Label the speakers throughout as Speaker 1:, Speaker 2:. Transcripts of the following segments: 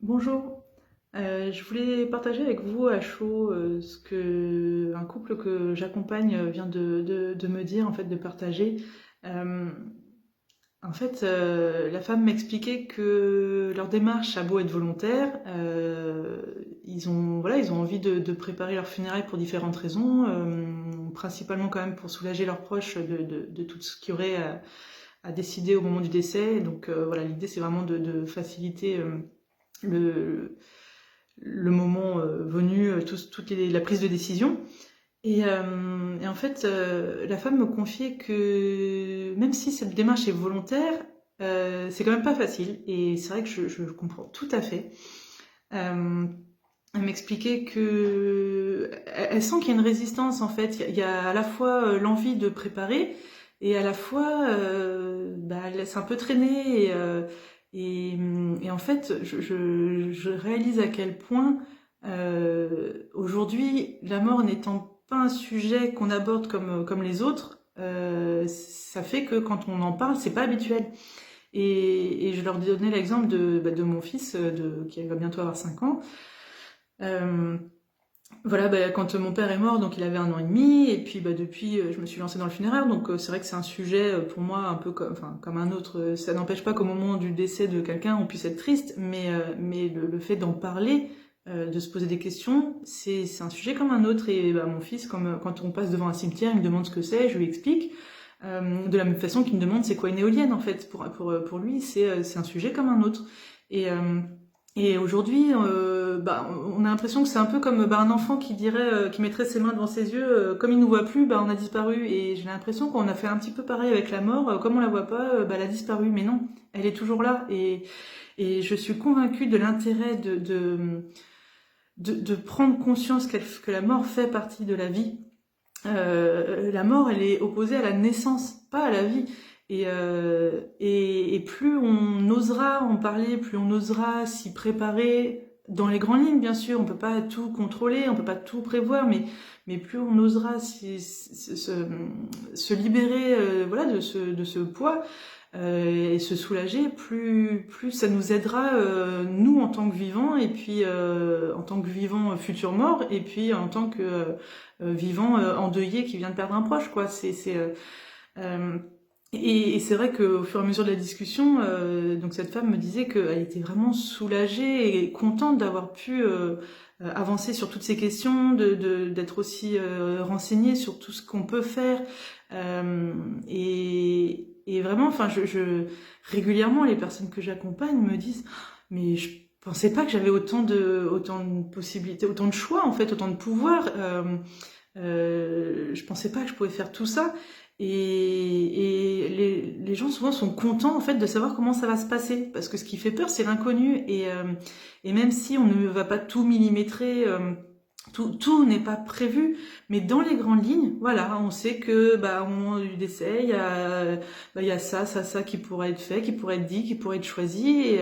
Speaker 1: Bonjour, je voulais partager avec vous à chaud ce que un couple que j'accompagne vient de me dire, en fait, de partager. Euh, la femme m'expliquait que leur démarche a beau être volontaire, ils ont envie de préparer leurs funérailles pour différentes raisons, principalement quand même pour soulager leurs proches de tout ce qu'il y aurait à décider au moment du décès. Donc voilà, l'idée c'est vraiment de faciliter le, le moment venu, la prise de décision. Et en fait, la femme me confiait que même si cette démarche est volontaire, c'est quand même pas facile. Et c'est vrai que je comprends tout à fait. Euh, Elle m'expliquait que elle sent qu'il y a une résistance en fait. Il y a à la fois l'envie de préparer et à la fois elle laisse un peu traîner et en fait je réalise à quel point aujourd'hui la mort n'étant pas un sujet qu'on aborde comme les autres, ça fait que quand on en parle c'est pas habituel. Et je leur donnais l'exemple de mon fils qui va bientôt avoir 5 ans. Euh, quand mon père est mort, donc il avait 1 an et demi, et puis depuis, je me suis lancée dans le funéraire, donc c'est vrai que c'est un sujet pour moi un peu comme un autre. Ça n'empêche pas qu'au moment du décès de quelqu'un, on puisse être triste, mais le fait d'en parler, de se poser des questions, c'est un sujet comme un autre. Et mon fils, comme quand on passe devant un cimetière, il me demande ce que c'est, je lui explique. De la même façon qu'il me demande c'est quoi une éolienne en fait. Pour lui, c'est un sujet comme un autre. Et et aujourd'hui, on a l'impression que c'est un peu comme un enfant qui dirait, qui mettrait ses mains devant ses yeux, comme il nous voit plus, on a disparu. Et j'ai l'impression qu'on a fait un petit peu pareil avec la mort, comme on la voit pas, elle a disparu. Mais non, elle est toujours là. Et je suis convaincue de l'intérêt de prendre conscience que la mort fait partie de la vie. La mort, elle est opposée à la naissance, pas à la vie. Et plus on osera en parler, plus on osera s'y préparer, dans les grandes lignes, bien sûr, on peut pas tout contrôler, on peut pas tout prévoir, mais plus on osera se libérer voilà, de ce poids et se soulager, plus ça nous aidera, nous, en tant que vivants, et puis en tant que vivants futurs morts, et puis en tant que vivant endeuillé qui vient de perdre un proche, quoi. Euh, et c'est vrai qu'au fur et à mesure de la discussion, donc cette femme me disait qu'elle était vraiment soulagée et contente d'avoir pu avancer sur toutes ces questions, d'être aussi renseignée sur tout ce qu'on peut faire. Et vraiment, régulièrement, les personnes que j'accompagne me disent, mais je pensais pas que j'avais autant de possibilités, autant de choix en fait, autant de pouvoir. Je pensais pas que je pouvais faire tout ça. Et les gens souvent sont contents en fait de savoir comment ça va se passer, parce que ce qui fait peur c'est l'inconnu. Et même si on ne va pas tout millimétrer, tout n'est pas prévu, mais dans les grandes lignes, voilà, on sait que au moment du décès, il y a ça qui pourrait être fait, qui pourrait être dit, qui pourrait être choisi.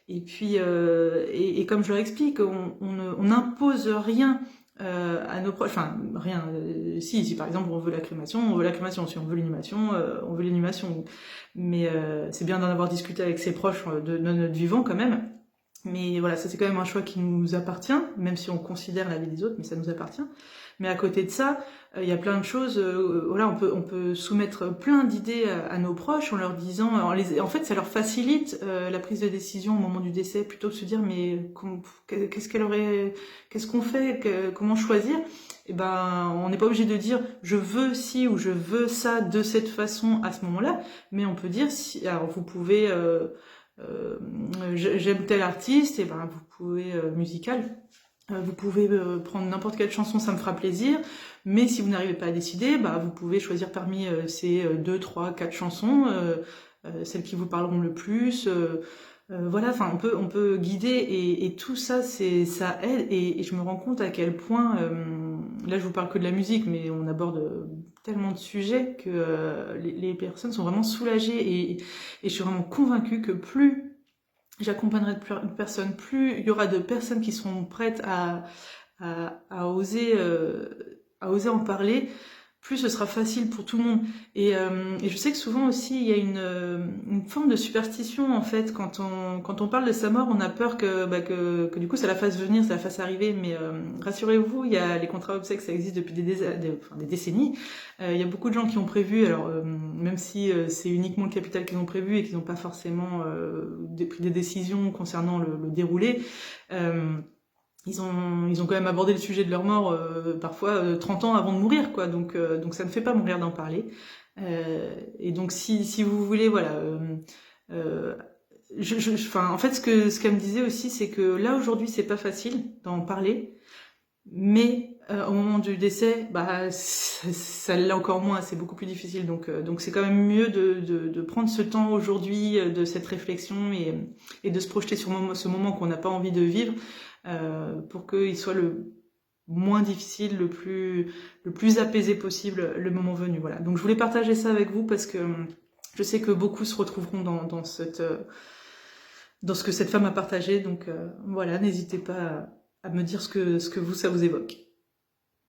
Speaker 1: Et puis et comme je leur explique, on n'impose rien à nos proches, enfin rien. Si par exemple on veut la crémation, on veut la crémation. Si on veut l'inhumation, on veut l'inhumation. Mais c'est bien d'en avoir discuté avec ses proches de notre vivant quand même. Mais voilà, ça c'est quand même un choix qui nous appartient, même si on considère la vie des autres, mais ça nous appartient. Mais à côté de ça, il y a plein de choses. Voilà, on peut soumettre plein d'idées à nos proches en leur disant, en fait, ça leur facilite la prise de décision au moment du décès, plutôt que de se dire mais qu'est-ce qu'on fait, comment choisir. Et on n'est pas obligé de dire je veux ci ou je veux ça de cette façon à ce moment-là, mais on peut dire si. Alors vous pouvez j'aime tel artiste, et vous pouvez musical, vous pouvez prendre n'importe quelle chanson, ça me fera plaisir. Mais si vous n'arrivez pas à décider, vous pouvez choisir parmi ces 2, 3, 4 chansons, celles qui vous parleront le plus. Voilà, on peut guider, et tout ça, ça aide. Et je me rends compte à quel point, là je vous parle que de la musique, mais on aborde tellement de sujets que les personnes sont vraiment soulagées. Et je suis vraiment convaincue que plus j'accompagnerai de personnes, plus il y aura de personnes qui seront prêtes à oser en parler, plus ce sera facile pour tout le monde. Et je sais que souvent aussi, il y a une forme de superstition, en fait, quand on parle de sa mort, on a peur que du coup, ça la fasse venir, ça la fasse arriver, mais rassurez-vous, il y a les contrats obsèques, ça existe depuis des décennies. Il y a beaucoup de gens qui ont prévu, alors même si c'est uniquement le capital qu'ils ont prévu et qu'ils n'ont pas forcément pris des décisions concernant le déroulé, ils ont quand même abordé le sujet de leur mort parfois 30 ans avant de mourir, quoi. Donc ça ne fait pas mourir d'en parler. Et donc si vous voulez, voilà. Enfin, en fait, ce qu'elle me disait aussi, c'est que là aujourd'hui, c'est pas facile d'en parler, mais au moment du décès, bah ça l'est encore moins. C'est beaucoup plus difficile. Donc c'est quand même mieux de prendre ce temps aujourd'hui, de cette réflexion et de se projeter sur ce moment qu'on n'a pas envie de vivre. Pour qu'il soit le moins difficile, le plus apaisé possible le moment venu. Voilà. Donc je voulais partager ça avec vous parce que je sais que beaucoup se retrouveront dans ce que cette femme a partagé. Donc voilà, n'hésitez pas à me dire ce que ça vous évoque.